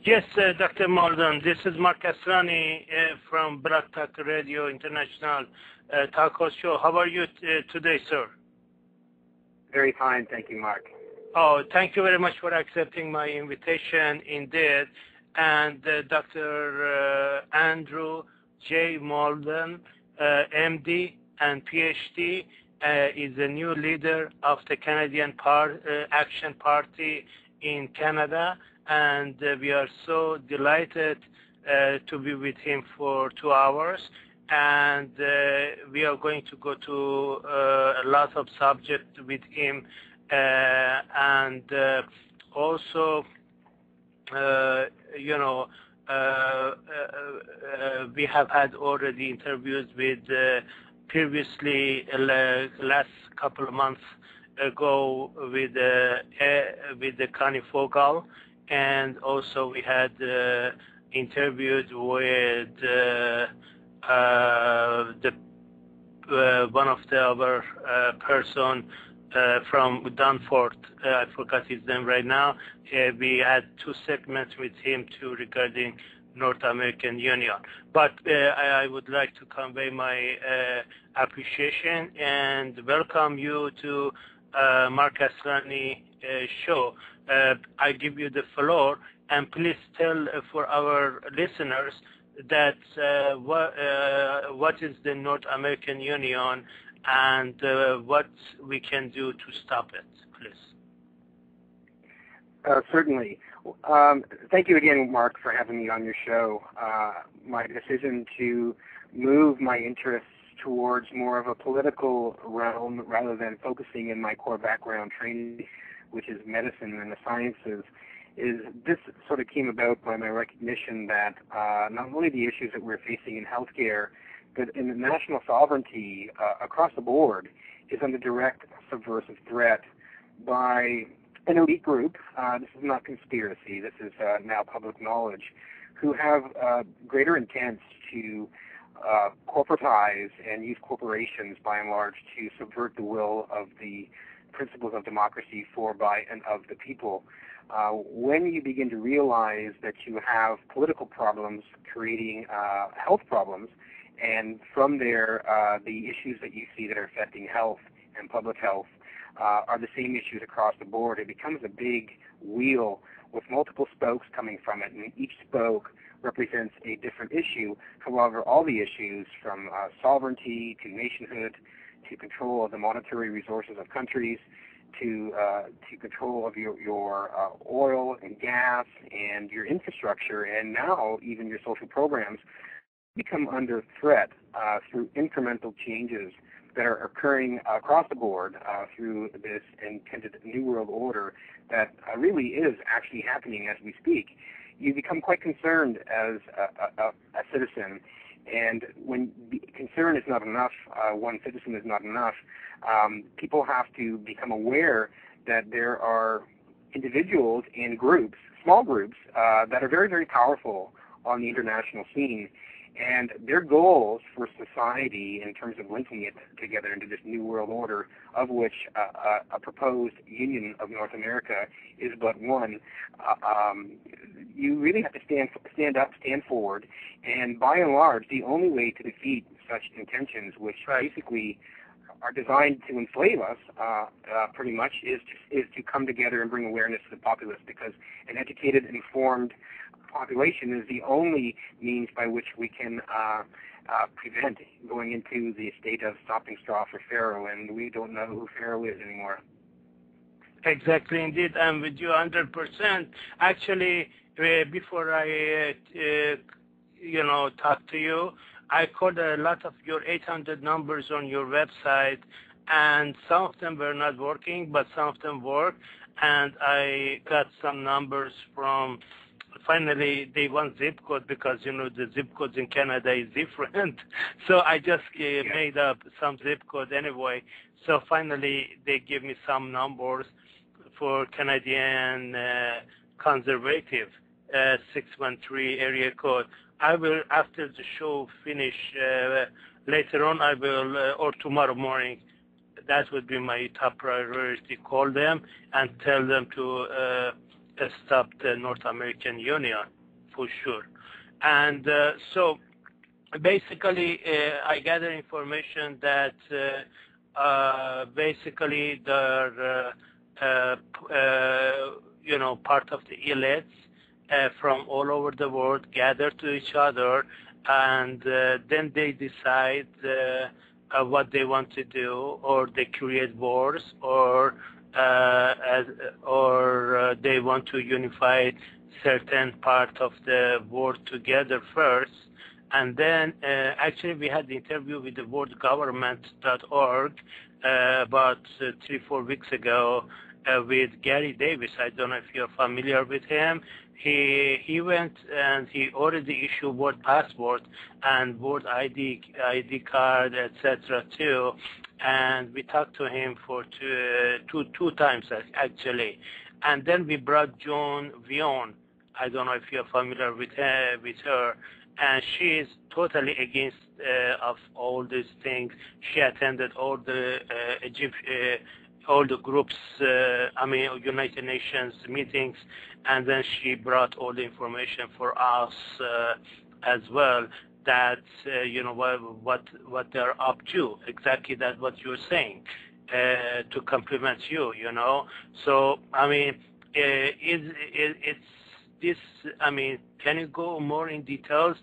Yes, Dr. Moulden. This is Mark Asrani from Black Talk Radio International Talk Show. How are you today, sir? Very fine, thank you, Mark. Oh, thank you very much for accepting my invitation indeed. And Dr. Andrew J. Moulden, MD and PhD, is the new leader of the Canadian Action Party in Canada, and we are so delighted to be with him for 2 hours. And we are going to go to a lot of subjects with him, and also, we have had already interviews with previously last couple of months ago with the Connie Fogal, and also we had interviewed with one of our person from Danforth. I forgot his name right now. We had 2 segments with him too regarding North American Union. But I would like to convey my appreciation and welcome you to Mark Asrani show. I give you the floor, and please tell for our listeners that what is the North American Union and what we can do to stop it, please. Certainly. Thank you again, Mark, for having me on your show. My decision to move my interests towards more of a political realm rather than focusing in my core background training, which is medicine and the sciences, this sort of came about by my recognition that not only the issues that we're facing in healthcare, but in the national sovereignty across the board is under direct subversive threat by an elite group. This is not conspiracy. This is now public knowledge, who have greater intent to corporatize and use corporations by and large to subvert the will of the principles of democracy for, by, and of the people. When you begin to realize that you have political problems creating health problems, and from there the issues that you see that are affecting health and public health are the same issues across the board, it becomes a big wheel with multiple spokes coming from it, and each spoke represents a different issue. However, all the issues from sovereignty to nationhood to control of the monetary resources of countries to control of your oil and gas and your infrastructure, and now even your social programs become under threat through incremental changes that are occurring across the board through this intended New World Order that really is actually happening as we speak. You become quite concerned as a citizen, and when concern is not enough, one citizen is not enough, people have to become aware that there are individuals and groups, small groups, that are very, very powerful on the international scene. And their goals for society in terms of linking it together into this New World Order, of which a proposed Union of North America is but one, you really have to stand up, stand forward, and by and large, the only way to defeat such intentions, which basically are designed to enslave us, pretty much, is to come together and bring awareness to the populace, because an educated, informed population is the only means by which we can prevent going into the state of stopping straw for Pharaoh, and we don't know who Pharaoh is anymore. Exactly, indeed. I'm with you 100%. Actually, before I, talk to you, I called a lot of your 800 numbers on your website, and some of them were not working, but some of them work, and I got some numbers from. Finally, they want zip code because, the zip codes in Canada is different. So I just made up some zip code anyway. So finally, they give me some numbers for Canadian Conservative 613 area code. I will, after the show finish later on, I will, or tomorrow morning, that would be my top priority, call them and tell them to stop the North American Union. for sure. And so basically, I gather information that basically they're part of the elites from all over the world gather to each other, and then they decide what they want to do, or they create wars, or they want to unify certain part of the world together first. And then actually we had the interview with the worldgovernment.org about 3-4 weeks ago with Gary Davis. I don't know if you're familiar with him. He went and he already issued world passport and world ID card, etc. too. And we talked to him for two times actually. And then we brought Joan Vion. I don't know if you're familiar with her. And she is totally against of all these things. She attended all the all the groups, United Nations meetings, and then she brought all the information for us as well. That what they're up to. Exactly that's what you're saying. To compliment you, So it's this. Can you go more in details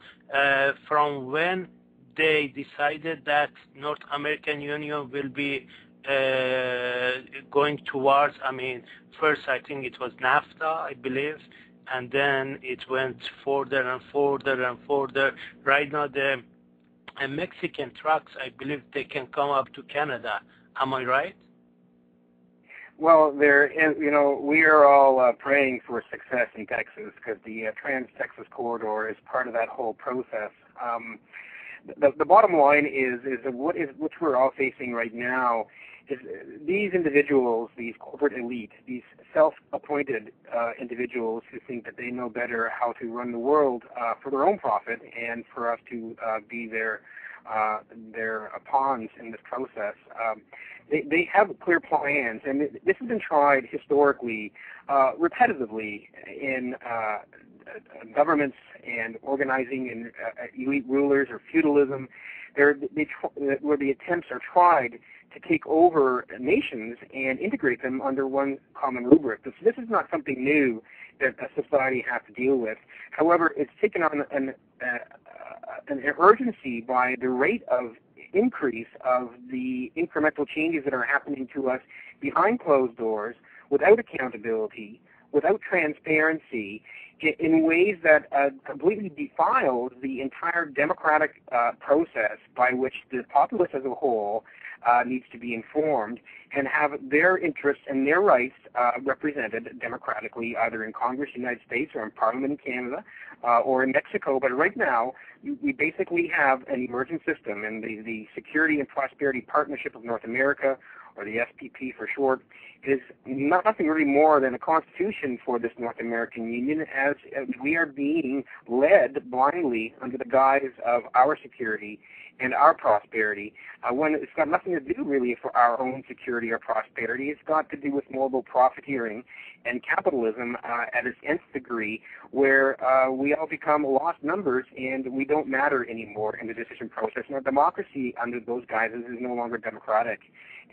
from when they decided that North American Union will be going towards, first I think it was NAFTA, I believe, and then it went further and further and further. Right now the Mexican trucks, I believe they can come up to Canada. Am I right? Well, we are all praying for success in Texas because the Trans-Texas Corridor is part of that whole process. The bottom line is what we're all facing right now is these individuals, these corporate elite, these self-appointed individuals who think that they know better how to run the world for their own profit and for us to be their pawns in this process. They have clear plans, and this has been tried historically, repetitively in governments and organizing and elite rulers or feudalism, where the attempts are tried to take over nations and integrate them under one common rubric. So this is not something new that a society has to deal with. However, it's taken on an urgency by the rate of increase of the incremental changes that are happening to us behind closed doors, without accountability, without transparency, in ways that completely defiles the entire democratic process by which the populace as a whole needs to be informed and have their interests and their rights represented democratically, either in Congress, United States, or in Parliament in Canada, or in Mexico. But right now, we basically have an emergent system, and the Security and Prosperity Partnership of North America, or the SPP for short, is nothing really more than a constitution for this North American Union, as we are being led blindly under the guise of our security and our prosperity, when it's got nothing to do really for our own security or prosperity. It's got to do with mobile profiteering and capitalism at its nth degree, where we all become lost numbers and we don't matter anymore in the decision process. And our democracy under those guises is no longer democratic.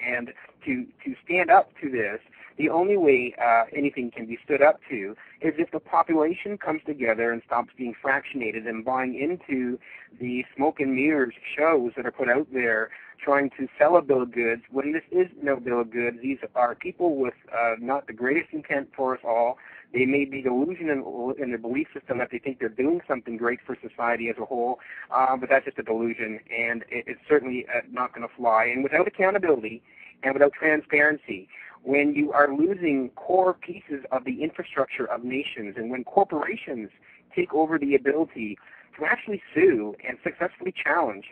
And to stand up to this, the only way anything can be stood up to is if the population comes together and stops being fractionated and buying into the smoke and mirrors shows that are put out there trying to sell a bill of goods when this is no bill of goods. These are people with not the greatest intent for us all. They may be delusional in their belief system that they think they're doing something great for society as a whole, but that's just a delusion, and it's certainly not going to fly. And without accountability and without transparency, when you are losing core pieces of the infrastructure of nations, and when corporations take over the ability to actually sue and successfully challenge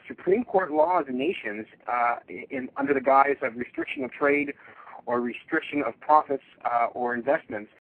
Supreme Court laws in nations under the guise of restriction of trade or restriction of profits or investments,